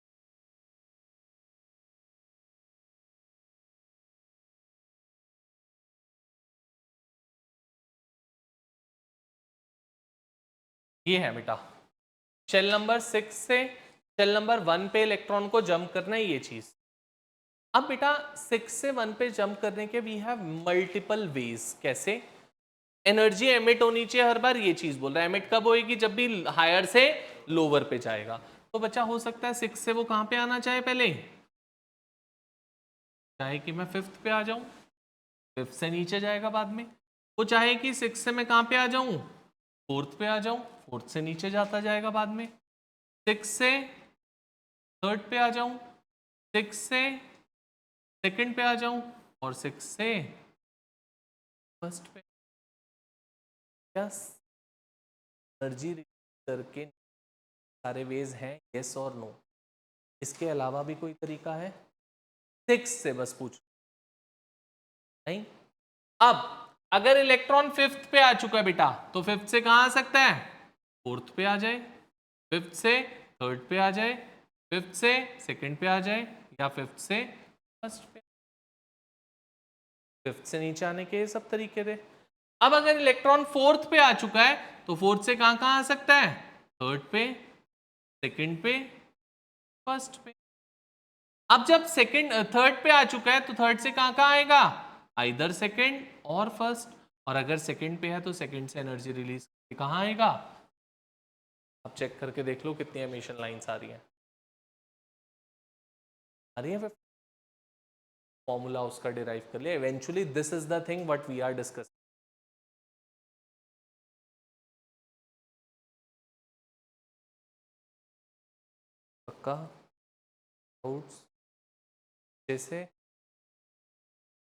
ये है बेटा, शेल नंबर 6 से शेल नंबर 1 पे इलेक्ट्रॉन को जंप करना है, ये चीज। अब बेटा 6 से 1 पे जंप करने के वी हैव मल्टीपल वेज। कैसे? एनर्जी एमिट होनी चाहिए हर बार, ये चीज बोल रहा है। एमिट कब होएगी? जब भी हायर से लोअर पे जाएगा। तो बच्चा हो सकता है 6 से वो कहां पे आना चाहे, पहले चाहे कि मैं 5th पे आ जाऊं, 5th से नीचे जाएगा बाद में। वो चाहे कि 6 से मैं कहां पे आ जाऊं? 4th पे आ जाऊं, 4th से नीचे जाता जाएगा बाद में। 6 से 3rd पे आ जाऊं, 6 से 2nd पे आ जाऊं और 6 से 1st पे। क्या एनर्जी करके सारे वेज हैं? यस और नो? इसके अलावा भी कोई तरीका है? 6 से बस पूछ नहीं। अब अगर इलेक्ट्रॉन 5th पे आ चुका है बेटा, तो 5th से कहां आ सकता है? 4th पे आ जाए, 5th से 3rd पे आ जाए, 5th से 2nd पे आ जाए, या 5th से 1st पे। 5th से नीचे आने के सब तरीके थे। अब अगर इलेक्ट्रॉन 4th पे आ चुका है, तो 4th से कहां कहां आ सकता है? 3rd पे, 2nd पे, 1st पे। अब जब 3rd पे आ चुका है, तो 3rd से कहां कहां आएगा? आइदर 2nd और 1st। और अगर 2nd पे है, तो 2nd से एनर्जी रिलीज कहां आएगा? अब चेक करके देख लो कितनी एमिशन लाइंस आ रही हैं। आ रही है? फॉर्मूला उसका डिराइव कर लिया। Eventually this is the thing what we are discussing. पक्का? डाउट्स? जैसे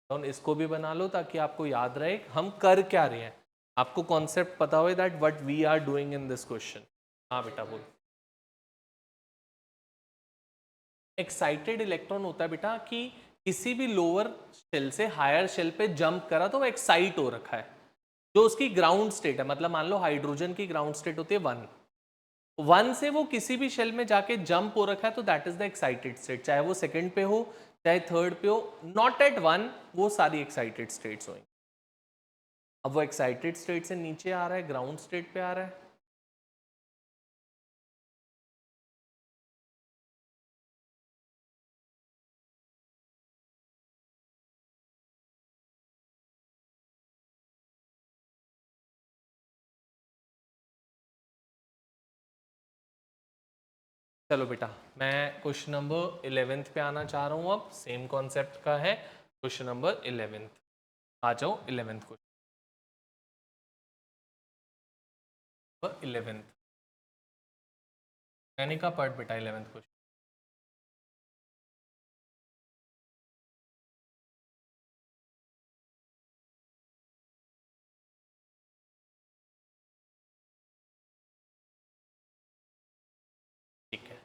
इसको भी बना लो ताकि आपको याद रहे हम कर क्या रहे हैं, आपको कॉन्सेप्ट पता हो that what we are doing in this question. हाँ बेटा बोल। एक्साइटेड इलेक्ट्रॉन होता है बेटा कि किसी भी लोअर शेल से हायर शेल पे जंप करा तो वो एक्साइट हो रखा है। जो उसकी ग्राउंड स्टेट है, मतलब मान लो हाइड्रोजन की ग्राउंड स्टेट होती है 1 से वो किसी भी शेल में जाके जंप हो रखा है, तो that is the excited state. चाहे वो 2nd पे हो, चाहे 3rd पे हो, नॉट एट 1, वो सारी एक्साइटेड स्टेट्स होंगी। अब वो एक्साइटेड स्टेट से नीचे आ रहा है, ग्राउंड स्टेट पे आ रहा है। चलो बेटा, मैं क्वेश्चन नंबर 11th पे आना चाह रहा हूँ। अब सेम कॉन्सेप्ट का है क्वेश्चन नंबर 11th। आ जाओ 11th क्वेश्चन। 11th मैंने कहा पढ़ बेटा 11th क्वेश्चन। ठीक है।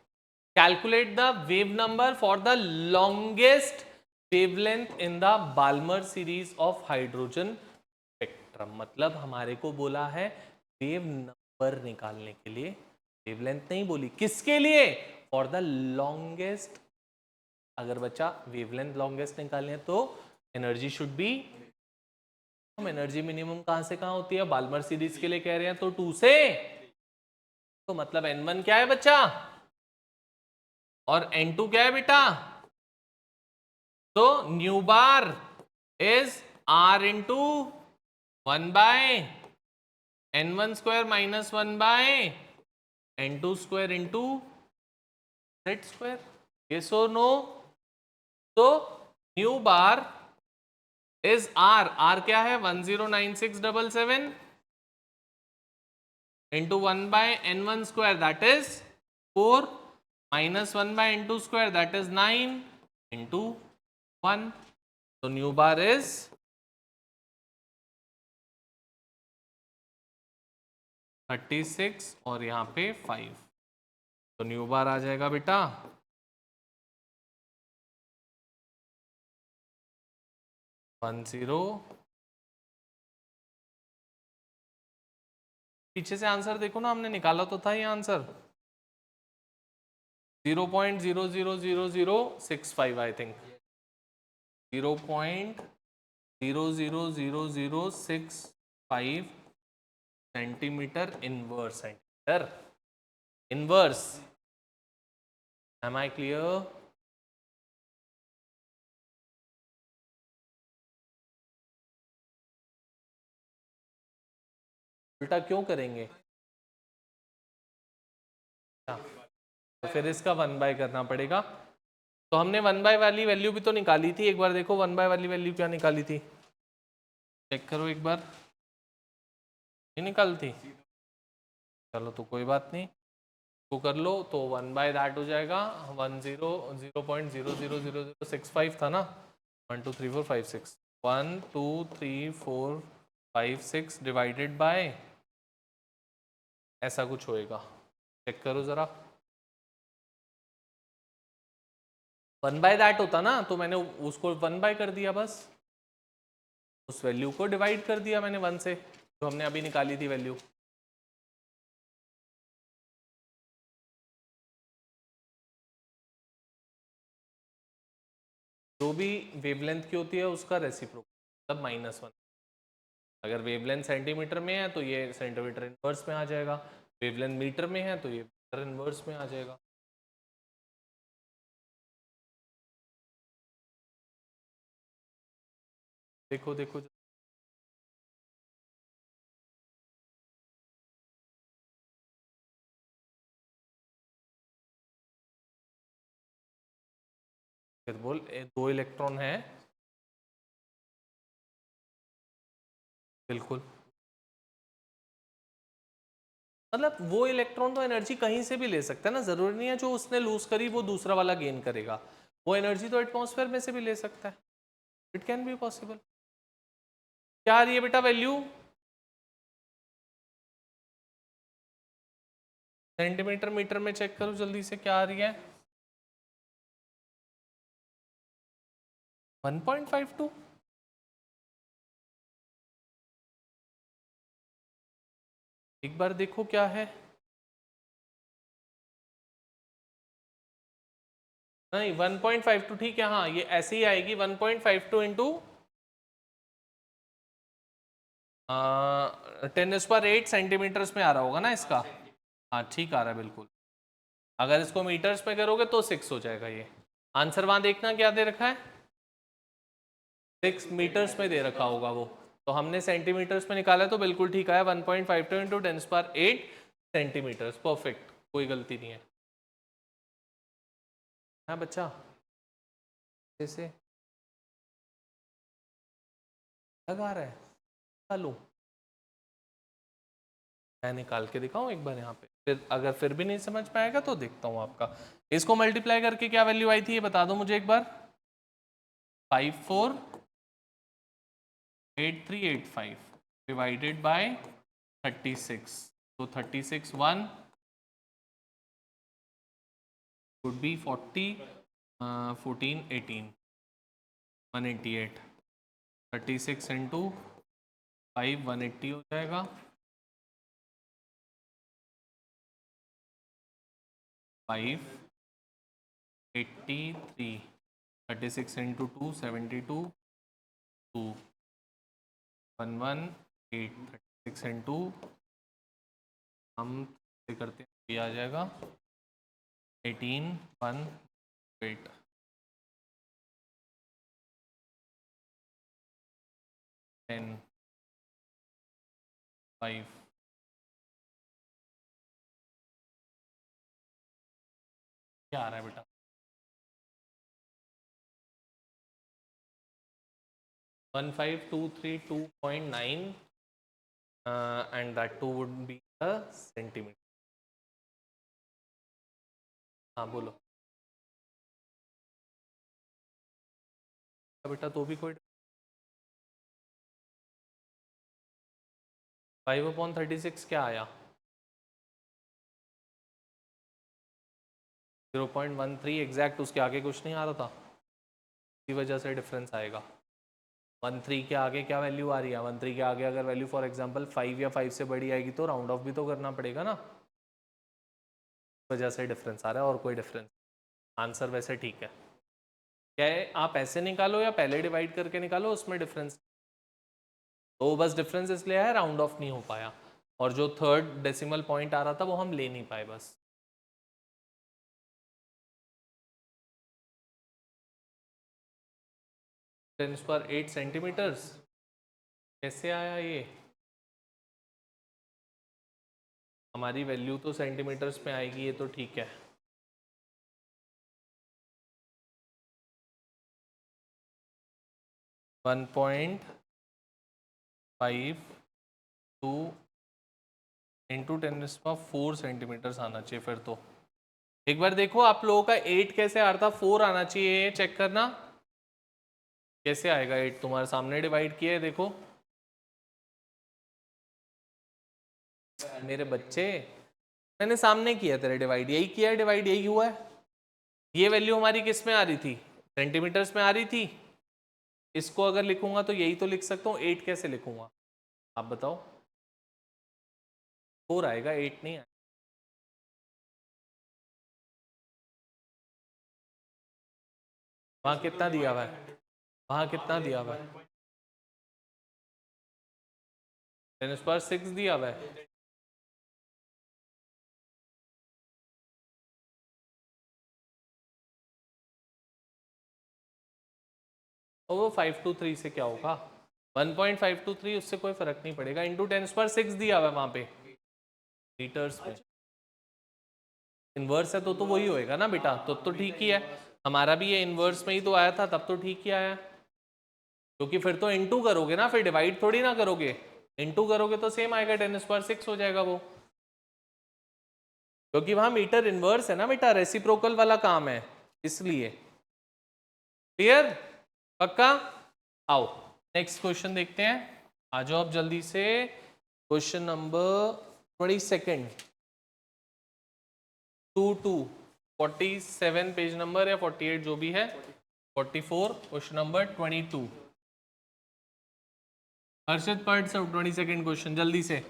Calculate the wave number for the longest wavelength in the Balmer series of hydrogen spectrum. मतलब हमारे को बोला है वेव नंबर निकालने के लिए, वेवलेंथ नहीं बोली। किसके लिए? For the longest. अगर बच्चा वेवलेंथ लॉन्गेस्ट निकालनी है तो एनर्जी शुड बी, हम एनर्जी मिनिमम कहां से कहां होती है? बाल्मर सीरीज के लिए कह रहे हैं तो 2 से, तो मतलब n1 क्या है बच्चा और n2 क्या है बेटा? तो nu bar is r into 1 by n1 square minus 1 by n2 square into z square. Yes और नो? तो न्यू बार इज r क्या है? 109677 into 1 by n1 square that is 4 minus 1 by n2 square that is 9 into 1। तो न्यू बार इज 36 और यहाँ पे 5। तो न्यू बार आ जाएगा बेटा 10। पीछे से आंसर देखो ना, हमने निकाला तो था ये answer 0.0000065 I think 0.00065 centimetre inverse centimetre inverse. Am I clear? उल्टा क्यों करेंगे? तो फिर इसका 1 बाय करना पड़ेगा। तो हमने 1 बाय वाली वैल्यू भी तो निकाली थी, एक बार देखो 1 बाय वाली वैल्यू क्या निकाली थी, चेक करो एक बार। नहीं निकाली थी? चलो तो कोई बात नहीं, तो कर लो। तो 1 बाय दैट हो जाएगा 0.0000065 था ना, 1 2 3 4 5 6 1 2 3 4 5 6 डिवाइडेड बाय ऐसा कुछ होएगा, चेक करो जरा। 1 बाय दैट होता ना, तो मैंने उसको 1 बाय कर दिया, बस उस वैल्यू को डिवाइड कर दिया मैंने 1 से, जो हमने अभी निकाली थी वैल्यू। जो भी वेवलेंथ की होती है उसका रेसिप्रोकल मतलब -1। अगर वेवलेंथ सेंटीमीटर में है तो ये सेंटीमीटर इनवर्स में आ जाएगा, वेवलेंथ मीटर में है तो ये मीटर इनवर्स में आ जाएगा। देखो देखो, फिर बोल 2 इलेक्ट्रॉन है, बिल्कुल, मतलब वो इलेक्ट्रॉन तो एनर्जी कहीं से भी ले सकता है ना, जरूरी नहीं है जो उसने लूज करी वो दूसरा वाला गेन करेगा, वो एनर्जी तो एटमॉस्फेयर में से भी ले सकता है, इट कैन बी पॉसिबल। क्या आ रही है बेटा वैल्यू? सेंटीमीटर मीटर में चेक करो जल्दी से, क्या आ रही है? 1.52। एक बार देखो क्या है। नहीं 1.52 ठीक है, हाँ ये ऐसे ही आएगी 1.52 इंटू 10⁸ सेंटीमीटर्स में आ रहा होगा ना इसका। हाँ ठीक आ रहा है बिल्कुल। अगर इसको मीटर्स में करोगे तो 6 हो जाएगा ये आंसर। वहां देखना क्या दे रखा है, 6 मीटर्स में दे रखा होगा वो, तो हमने सेंटीमीटर्स में निकाला तो बिल्कुल ठीक आया 1.52 इंटू 10⁸ सेंटीमीटर्स, परफेक्ट, कोई गलती नहीं है। हाँ बच्चा, जैसे लगा रहा है, निकालूं, मैं निकाल के दिखाऊं एक बार यहाँ पे, फिर अगर फिर भी नहीं समझ पाएगा तो देखता हूँ आपका। इसको मल्टीप्लाई करके क्या वैल्यू आई थी ये बता दो मुझे एक बार। 548385 डिवाइडेड बाय 36, तो 36 1 would be 40 14 18 188, 36 इंटू 5 180 हो जाएगा, 583, 36 इंटू 2 72, 2 118, 36 इंटू हम से करते हैं ये आ जाएगा 18 1 8 10 5। क्या आ रहा है बेटा? 15232.9 and that too would be a centimeter। हाँ बोलो बेटा, तो भी कोई 5/36 क्या आया? 0.13 एग्जैक्ट, उसके आगे कुछ नहीं आ रहा था, इसी वजह से डिफरेंस आएगा। 13 के आगे क्या वैल्यू आ रही है? 13 के आगे अगर वैल्यू फॉर एग्जांपल 5 या 5 से बड़ी आएगी तो राउंड ऑफ भी तो करना पड़ेगा ना, इस वजह से डिफरेंस आ रहा है और कोई डिफरेंस। आंसर वैसे ठीक है, क्या है आप ऐसे निकालो या पहले डिवाइड करके निकालो, उसमें डिफरेंस तो बस डिफरेंस इसलिए है राउंड ऑफ नहीं हो पाया, और जो थर्ड डेसिमल पॉइंट आ रहा था वो हम ले नहीं पाए बस। 10⁸ सेंटीमीटर्स कैसे आया ये? हमारी वैल्यू तो सेंटीमीटर्स में आएगी, ये तो ठीक है। वन पॉइंट 52 इंटू 10⁴ सेंटीमीटर्स आना चाहिए फिर तो। एक बार देखो आप लोगों का 8 कैसे आ रहा था, 4 आना चाहिए, चेक करना कैसे आएगा 8, तुम्हारे सामने डिवाइड किया है देखो मेरे बच्चे, मैंने सामने किया तेरे डिवाइड, यही किया है डिवाइड, यही हुआ है, ये वैल्यू हमारी किस में आ रही थी, सेंटीमीटर्स में आ रही थी। इसको अगर लिखूंगा तो यही तो लिख सकता हूँ, 8 कैसे लिखूंगा आप बताओ, 4 आएगा, 8 नहीं आएगा। वहां कितना दिया हुआ है, वहां कितना दिया हुआ है, 10⁻6 दिया हुआ है। और वो 523 से क्या होगा, 1.523, उससे कोई फर्क नहीं पड़ेगा, इंटू 10⁻6 दिया हुआ है वहां पे मीटर्स में। इनवर्स है तो वही होएगा ना बेटा, तो ठीक ही है। हमारा भी ये इनवर्स में ही तो आया था, तब तो ठीक ही आया, क्योंकि फिर तो इनटू करोगे ना, फिर डिवाइड थोड़ी ना करोगे, इनटू करोगे तो सेम आएगा, 10⁻6 हो जाएगा वो, क्योंकि वहां मीटर इनवर्स है ना बेटा, रेसिप्रोकल वाला काम है इसलिए। क्लियर, पक्का। आओ नेक्स्ट क्वेश्चन देखते हैं, आ जाओ आप जल्दी से, क्वेश्चन नंबर 22 47 पेज नंबर या 48 जो भी है, 44 क्वेश्चन नंबर 22। हर्षद पढ़ सब 22 क्वेश्चन जल्दी से।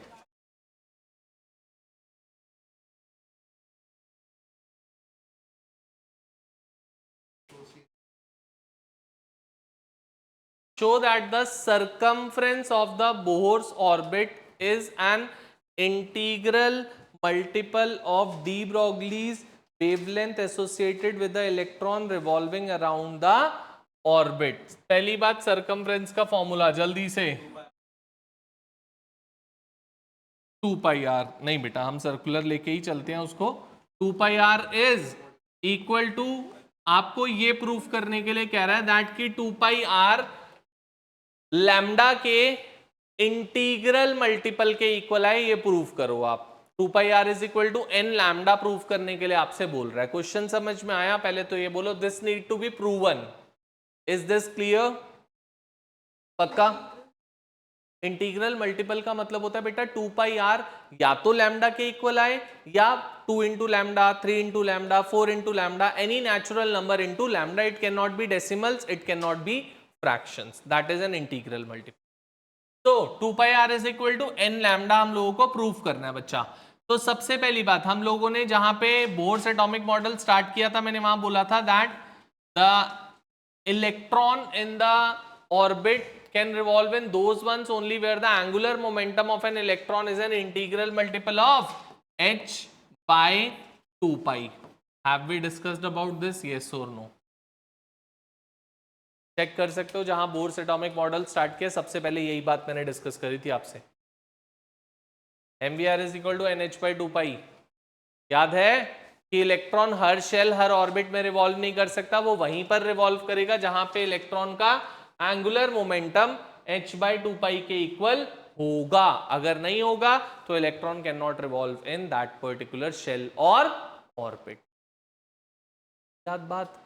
Show that the circumference of the Bohr's orbit is an integral multiple of de Broglie's wavelength associated with the electron revolving around the orbit। पहली बात circumference का फॉर्मूला जल्दी से, 2πr, नहीं बेटा हम सर्कुलर लेके ही चलते हैं उसको। 2πr इज इक्वल टू, आपको ये प्रूफ करने के लिए कह रहा है दैट कि 2πr लैम्डा के इंटीग्रल मल्टीपल के इक्वल है, ये प्रूफ करो आप। 2πr is equal to n lambda proof करने के लिए आपसे बोल रहा है। क्वेश्चन समझ में आया? पहले तो ये बोलो this need to be proven. Is this clear? पक्का? इंटीग्रल मल्टीपल का मतलब होता है बेटा 2πr या तो लैम्डा के इक्वल आए, या 2 into lambda, 3 into lambda, 4 into lambda, any natural number into lambda. It can not be decimals, it can not be fractions, that is an integral multiple. तो 2πr is equal to n lambda हम लोगों को प्रूफ करना है बच्चा। तो सबसे पहली बात हम लोगों ने जहां पे बोर्स एटॉमिक मॉडल स्टार्ट किया था, मैंने वहां बोला था that the electron in the orbit can revolve in those ones only where the angular momentum of an electron is an integral multiple of h by 2 pi. Have we discussed about this? Yes or no? Check कर सकते हो, जहां बोर्स एटॉमिक मॉडल स्टार्ट किया सबसे पहले यही बात मैंने डिस्कस करी थी आपसे। mvr is equal to nh by 2 pi। याद है कि इलेक्ट्रॉन हर शेल हर ऑर्बिट में रिवॉल्व नहीं कर सकता, वो वहीं पर रिवॉल्व करेगा जहां पे इलेक्ट्रॉन का angular momentum h by 2 pi के इक्वल होगा। अगर नहीं होगा तो electron can not revolve in that particular shell और ऑर्बिट। याद बात?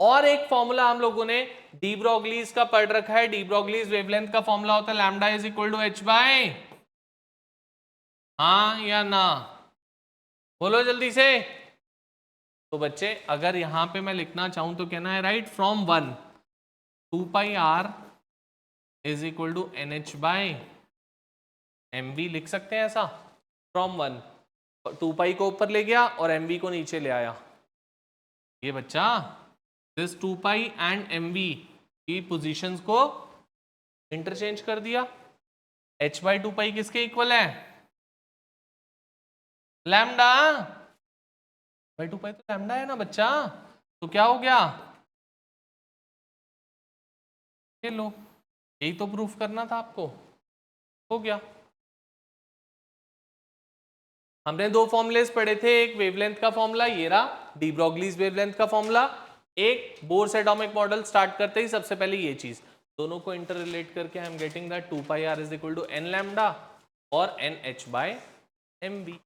और एक फॉर्मूला हम लोगों ने डी ब्रोगलीज का पढ़ रखा है। डी ब्रोगलीज वेवलेंथ का फॉर्मूला होता है lambda is equal to h by, हाँ या ना? बोलो जल्दी से। तो बच्चे अगर यहां पे मैं लिखना चाहूं तो कहना है write from 1 2πr is equal to NH by mv, लिख सकते हैं ऐसा। फ्रॉम 1 2π को ऊपर ले गया और mv को नीचे ले आया। ये बच्चा दिस 2π एंड mv की पोजीशंस को इंटरचेंज कर दिया। h बाय 2π किसके इक्वल है? लैम्डा बाय 2π तो लैम्डा है ना बच्चा, तो क्या हो गया? ये लो, यही तो प्रूफ करना था आपको, हो गया। हमने दो फॉर्मुलेस पढ़े थे, एक वेवलेंथ का फॉर्मूला ये रहा, डी ब्रोगलीज वेवलेंथ का फॉर्मूला, एक बोर्स एटॉमिक मॉडल स्टार्ट करते ही सबसे पहले ये चीज, दोनों को इंटर रिलेट करके I am getting that 2πr is equal to n lambda और nh बाय mv।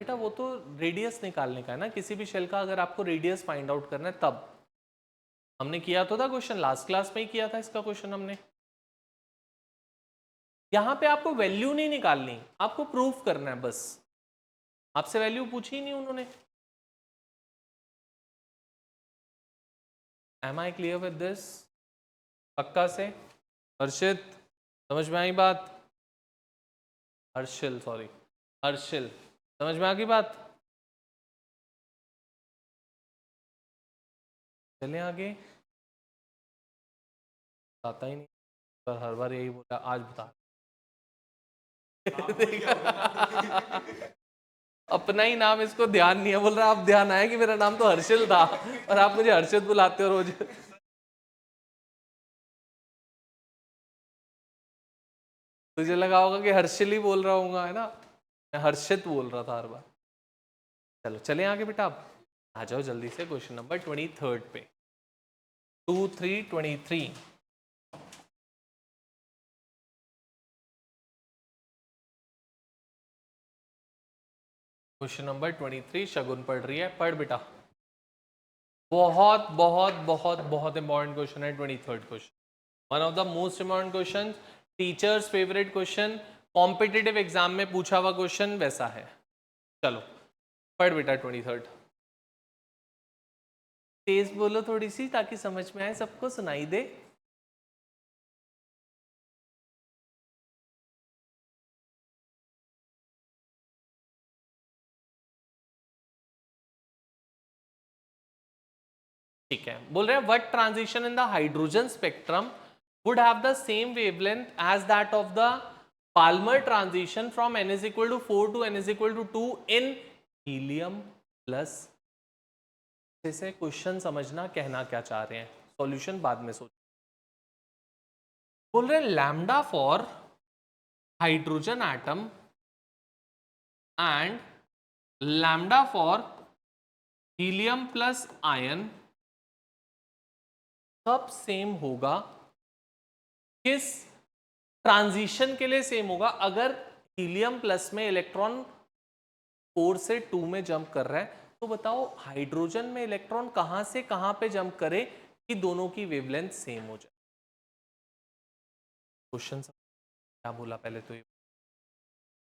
बेटा वो तो रेडियस निकालने का है ना किसी भी शेल का, अगर आपको रेडियस फाइंड आउट करना है तब। हमने किया तो था क्वेश्चन, लास्ट क्लास में ही किया था इसका क्वेश्चन हमने। यहां पे आपको वैल्यू नहीं निकालनी, आपको प्रूफ करना है बस। आपसे वैल्यू पूछी ही नहीं उन्होंने। Am I clear with this? पक्का से? हर्षित समझ में आई बात? हर्षिल सॉरी, हर्षिल समझ में आ गई बात? चलें आगे। आता ही नहीं पर हर बार यही बोला, आज बता। अपना ही नाम इसको ध्यान नहीं है, बोल रहा आप ध्यान आया कि मेरा नाम तो हर्षिल था और आप मुझे हर्षित बुलाते हो रोज। तुझे लगा होगा कि हर्षिल ही बोल रहा हूँ, है ना? मैं हर्षित बोल रहा था हर बार। चलो चलें आगे बेटा, आप आ जाओ जल्दी से क्वेश्चन नंबर 23 पे। 23 क्वेश्चन नंबर 23 शगुन पढ़ रही है, पढ़ बेटा। बहुत बहुत बहुत बहुत इंपॉर्टेंट क्वेश्चन है 23rd question, one of the most important question, teachers favourite question, competitive exam में पूछा हुआ क्वेश्चन वैसा है। चलो पढ़ बेटा 23rd। तेज बोलो थोड़ी सी ताकि समझ में आए, सबको सुनाई दे। ठीक है, बोल रहे हैं what transition in the hydrogen spectrum would have the same wavelength as that of the Balmer transition from n is equal to 4 to n is equal to 2 in helium plus. जैसे क्वेश्चन समझना, कहना क्या चाह रहे हैं, सॉल्यूशन बाद में सोच। बोल रहे हैं lambda for hydrogen atom and lambda for helium plus ion सब सेम होगा। किस ट्रांजिशन के लिए सेम होगा? अगर हीलियम प्लस में इलेक्ट्रॉन 4 से 2 में जंप कर रहा है तो बताओ हाइड्रोजन में इलेक्ट्रॉन कहां से कहां पे जंप करे कि दोनों की वेवलेंथ सेम हो जाए। क्वेश्चन क्या बोला पहले तो ये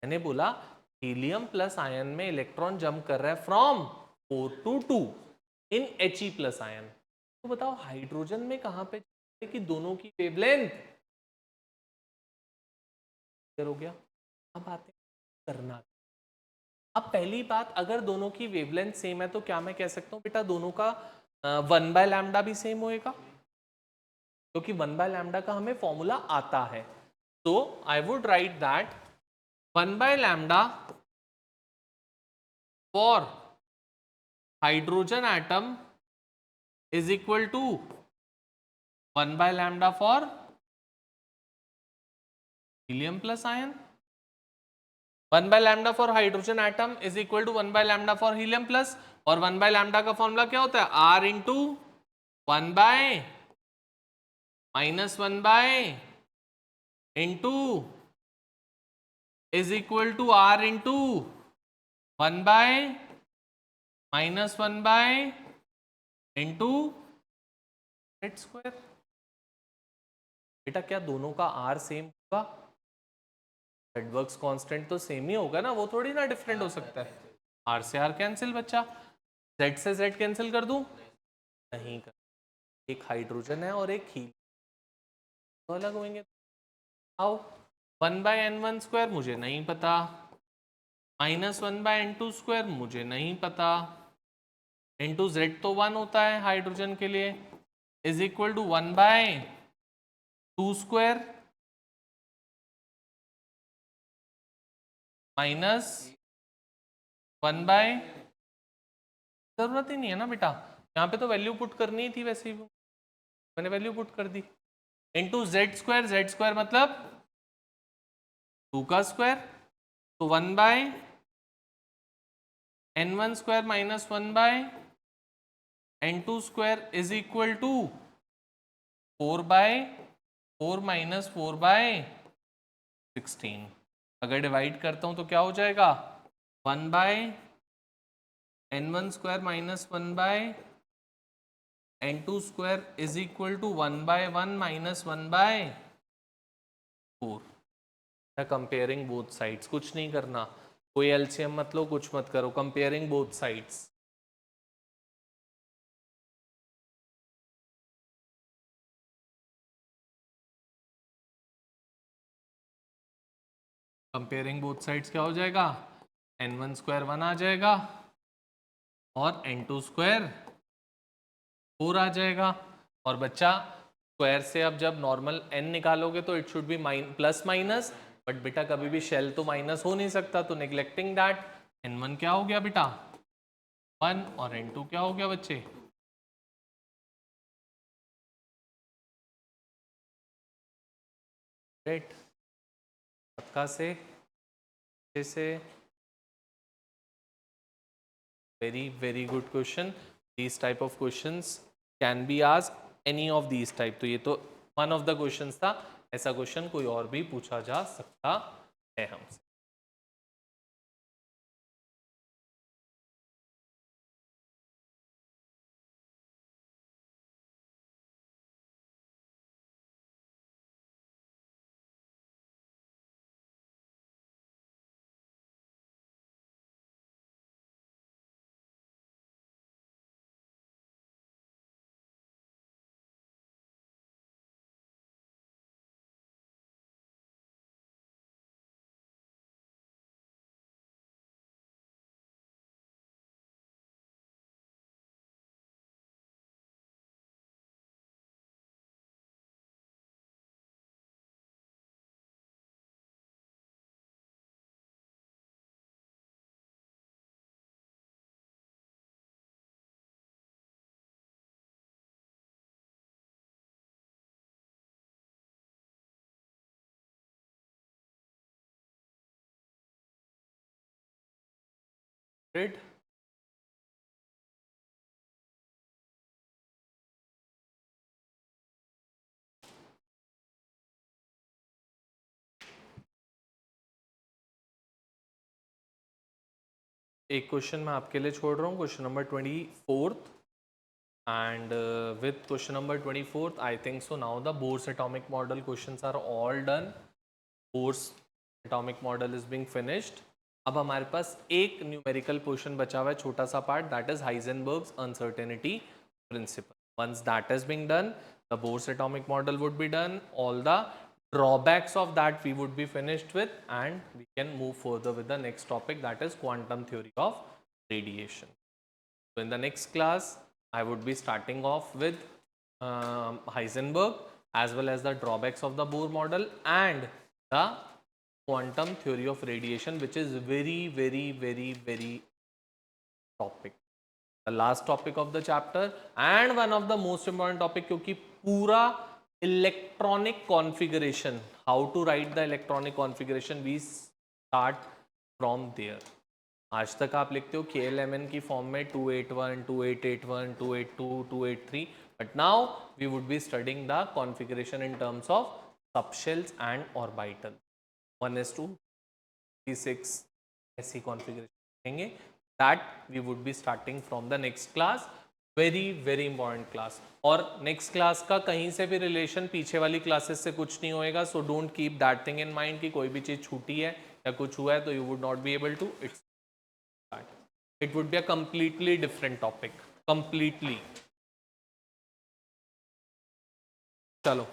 मैंने बोला हीलियम प्लस आयन में इलेक्ट्रॉन जंप कर रहा है from 4 to 2 in He plus ion, तो बताओ हाइड्रोजन में कहां पे कि दोनों की वेवलेंथ हो गया। अब आते करना। अब पहली बात, अगर दोनों की वेवलेंथ सेम है तो क्या मैं कह सकता हूं बेटा दोनों का 1/λ भी सेम होएगा, क्योंकि 1/λ का हमें फॉर्मूला आता है। तो I would write that 1/λ for hydrogen atom is equal to 1/λ for helium plus ion. 1/λ for hydrogen atom is equal to 1/λ for helium plus, और 1/λ का फॉर्मूला क्या होता है? R into 1 by -1 by into is equal to R into 1 by -1 by into Z square. बेटा क्या दोनों का R सेम होगा? हेडवर्क्स कांस्टेंट तो सेम ही होगा ना, वो थोड़ी ना डिफरेंट हो सकता है। R से R कैंसिल बच्चा, Z से Z कैंसिल कर दूं? नहीं कर, एक हाइड्रोजन है और एक हीलियम तो अलग होंगे। आओ 1/n1 स्क्वायर मुझे नहीं पता, -1/n2 स्क्वायर मुझे नहीं पता, इंटू Z तो 1 होता है हाइड्रोजन के लिए, is equal to 1/2 square -1 by, जरूरत ही नहीं है ना बेटा, यहाँ पे तो वैल्यू पुट करनी ही थी, वैसे ही मैंने वैल्यू पुट कर दी, इंटू Z स्क्वायर मतलब 2 का स्क्वायर, तो 1/n1 square -1/n2 square is equal to 4/4 -4/16। अगर डिवाइड करता हूं तो क्या हो जाएगा? 1/n1 square -1/n2 square is equal to 1/1 -1/4। Comparing both sides, कुछ नहीं करना, कोई एलसीएम मत लो, कुछ मत करो, comparing both sides. Comparing both sides क्या हो जाएगा, n1 स्क्वायर 1 आ जाएगा और n2 स्क्वायर 4 आ जाएगा। और बच्चा स्क्वायर से अब जब नॉर्मल n निकालोगे तो it should be plus minus, but बेटा कभी भी शेल तो माइनस हो नहीं सकता, तो नेग्लेक्टिंग दैट n1 क्या हो गया बेटा 1 और n2 क्या हो गया बच्चे राइट। पक्का से अच्छे से, very very good question. These type of questions can be asked any of these type. तो ये तो one of the questions था, ऐसा क्वेश्चन कोई और भी पूछा जा सकता है हमसे। Great. एक क्वेश्चन मैं आपके लिए छोड़ रहा हूँ, question number 24th, and with question number 24th I think so now the Bohr's atomic model questions are all done. Bohr's atomic model is being finished. अब हमारे पास एक न्यूमेरिकल पोर्शन बचा हुआ है, छोटा सा part, that is Heisenberg's uncertainty principle. Once that is being done, the Bohr's atomic model would be done, all the drawbacks of that we would be finished with, and we can move further with the next topic, that is quantum theory of radiation. So in the next class I would be starting off with Heisenberg as well as the drawbacks of the Bohr model and the quantum theory of radiation, which is very topic, the last topic of the chapter and one of the most important topic, क्योंकि पूरा electronic configuration, how to write the electronic configuration, we start from there. आज तक आप लिखते हो KLMN की फॉर्म में 281, 2881, 282, 283, but now we would be studying the configuration in terms of subshells and orbital. 1s2 3 6 ऐसी configuration देंगे, that we would be starting from the next class. very important class. और next class का कहीं से भी relation पीछे वाली classes से कुछ नहीं होएगा, so don't keep that thing in mind कि कोई भी चीज़ छूटी है या कुछ हुआ है तो you would not be able to. It would be a completely different topic, completely. चलो